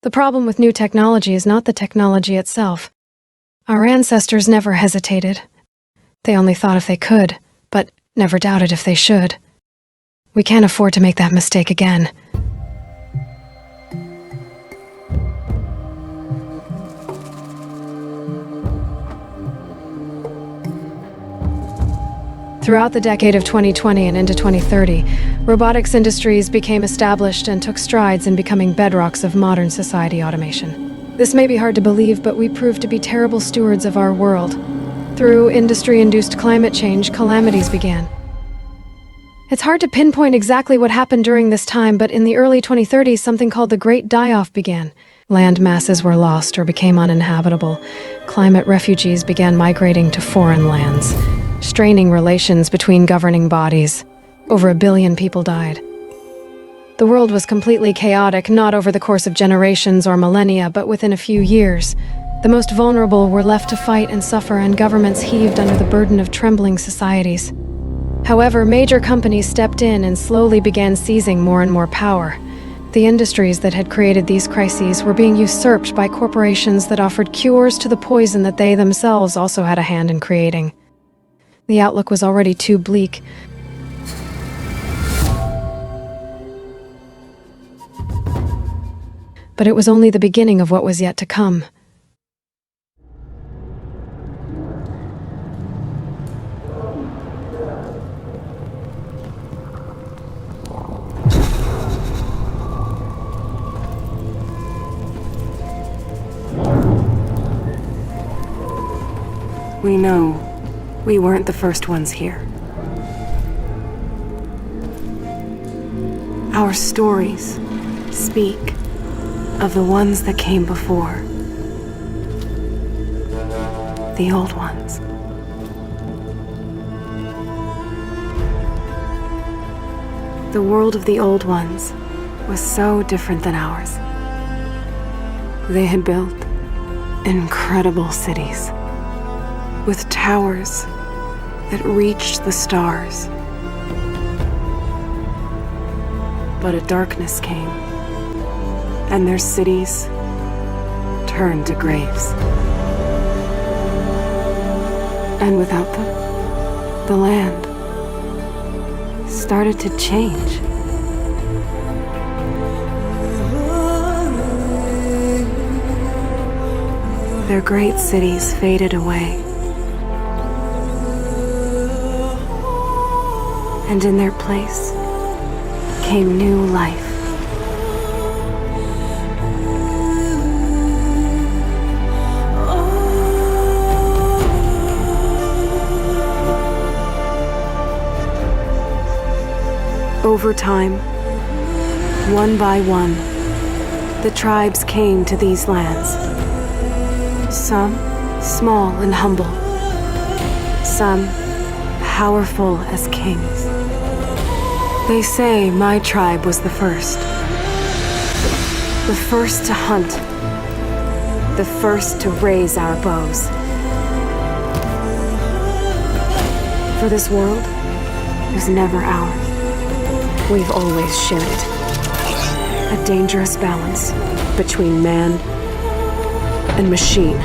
The problem with new technology is not the technology itself. Our ancestors never hesitated. They only thought if they could, but never doubted if they should. We can't afford to make that mistake again. Throughout the decade of 2020 and into 2030, robotics industries became established and took strides in becoming bedrocks of modern society automation. This may be hard to believe, but we proved to be terrible stewards of our world. Through industry-induced climate change, calamities began. It's hard to pinpoint exactly what happened during this time, but in the early 2030s, something called the Great Die-Off began. Land masses were lost or became uninhabitable. Climate refugees began migrating to foreign lands, straining relations between governing bodies. Over 1 billion people died. The world was completely chaotic, not over the course of generations or millennia, but within a few years. The most vulnerable were left to fight and suffer, and governments heaved under the burden of trembling societies. However, major companies stepped in and slowly began seizing more and more power. The industries that had created these crises were being usurped by corporations that offered cures to the poison that they themselves also had a hand in creating. The outlook was already too bleak. But it was only the beginning of what was yet to come. We know we weren't the first ones here. Our stories speak of the ones that came before. The old ones. The world of the old ones was so different than ours. They had built incredible cities with towers that reached the stars. But a darkness came, and their cities turned to graves. And without them, the land started to change. Their great cities faded away. And in their place came new life. Over time, one by one, the tribes came to these lands. Some small and humble, some powerful as kings. They say my tribe was the first to hunt, the first to raise our bows. For this world was never ours. We've always shared it. A dangerous balance between man and machine.